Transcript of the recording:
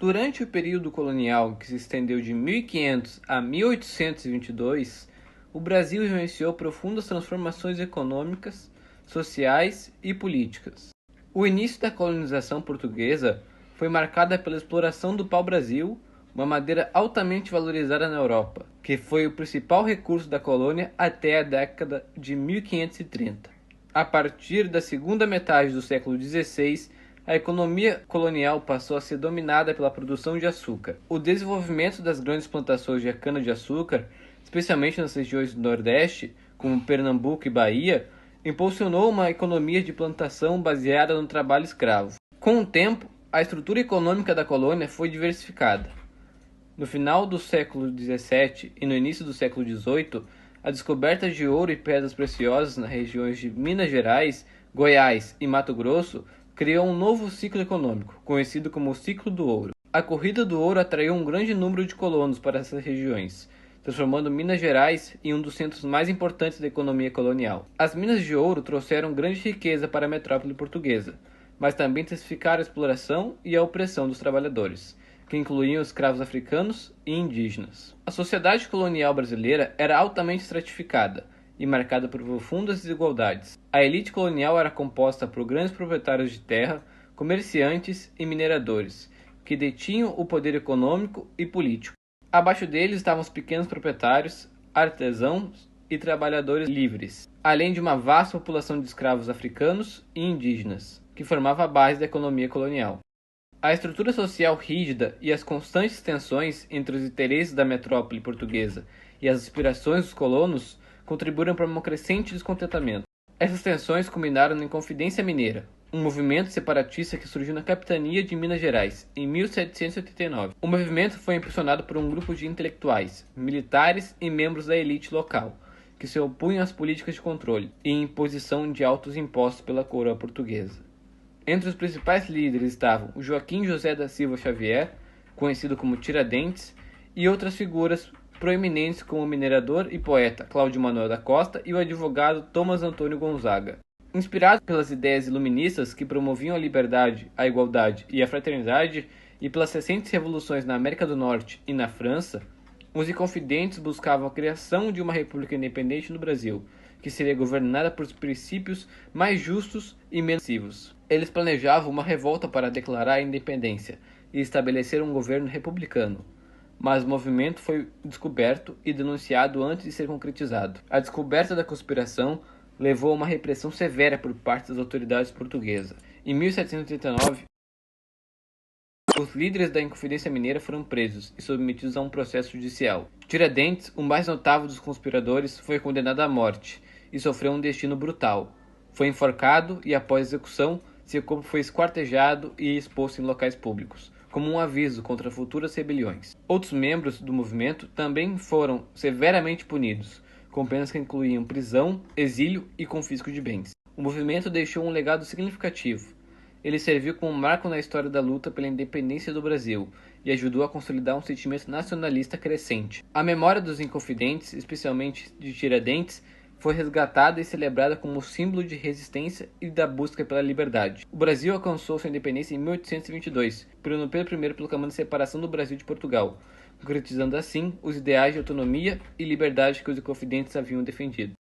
Durante o período colonial, que se estendeu de 1500 a 1822, o Brasil vivenciou profundas transformações econômicas, sociais e políticas. O início da colonização portuguesa foi marcada pela exploração do pau-brasil, uma madeira altamente valorizada na Europa, que foi o principal recurso da colônia até a década de 1530. A partir da segunda metade do século XVI, a economia colonial passou a ser dominada pela produção de açúcar. O desenvolvimento das grandes plantações de cana-de-açúcar, especialmente nas regiões do Nordeste, como Pernambuco e Bahia, impulsionou uma economia de plantação baseada no trabalho escravo. Com o tempo, a estrutura econômica da colônia foi diversificada. No final do século XVII e no início do século XVIII, a descoberta de ouro e pedras preciosas nas regiões de Minas Gerais, Goiás e Mato Grosso criou um novo ciclo econômico, conhecido como o ciclo do ouro. A corrida do ouro atraiu um grande número de colonos para essas regiões, transformando Minas Gerais em um dos centros mais importantes da economia colonial. As minas de ouro trouxeram grande riqueza para a metrópole portuguesa, mas também intensificaram a exploração e a opressão dos trabalhadores, que incluíam escravos africanos e indígenas. A sociedade colonial brasileira era altamente estratificada e marcada por profundas desigualdades. A elite colonial era composta por grandes proprietários de terra, comerciantes e mineradores, que detinham o poder econômico e político. Abaixo deles estavam os pequenos proprietários, artesãos e trabalhadores livres, além de uma vasta população de escravos africanos e indígenas, que formava a base da economia colonial. A estrutura social rígida e as constantes tensões entre os interesses da metrópole portuguesa e as aspirações dos colonos contribuíram para um crescente descontentamento. Essas tensões culminaram na Inconfidência Mineira, um movimento separatista que surgiu na capitania de Minas Gerais, em 1789. O movimento foi impulsionado por um grupo de intelectuais, militares e membros da elite local, que se opunham às políticas de controle e imposição de altos impostos pela coroa portuguesa. Entre os principais líderes estavam o Joaquim José da Silva Xavier, conhecido como Tiradentes, e outras figuras proeminentes como o minerador e poeta Cláudio Manuel da Costa e o advogado Thomas Antônio Gonzaga. Inspirado pelas ideias iluministas que promoviam a liberdade, a igualdade e a fraternidade, e pelas recentes revoluções na América do Norte e na França, os Inconfidentes buscavam a criação de uma república independente no Brasil, que seria governada por princípios mais justos e menos excessivos. Eles planejavam uma revolta para declarar a independência e estabelecer um governo republicano, mas o movimento foi descoberto e denunciado antes de ser concretizado. A descoberta da conspiração levou a uma repressão severa por parte das autoridades portuguesas. Em 1789, os líderes da Inconfidência Mineira foram presos e submetidos a um processo judicial. Tiradentes, o mais notável dos conspiradores, foi condenado à morte e sofreu um destino brutal. Foi enforcado e, após execução, seu corpo foi esquartejado e exposto em locais públicos, como um aviso contra futuras rebeliões. Outros membros do movimento também foram severamente punidos, com penas que incluíam prisão, exílio e confisco de bens. O movimento deixou um legado significativo. Ele serviu como marco na história da luta pela independência do Brasil e ajudou a consolidar um sentimento nacionalista crescente. A memória dos Inconfidentes, especialmente de Tiradentes, foi resgatada e celebrada como símbolo de resistência e da busca pela liberdade. O Brasil alcançou sua independência em 1822, por Pedro I proclamando a separação do Brasil de Portugal, concretizando assim os ideais de autonomia e liberdade que os Inconfidentes haviam defendido.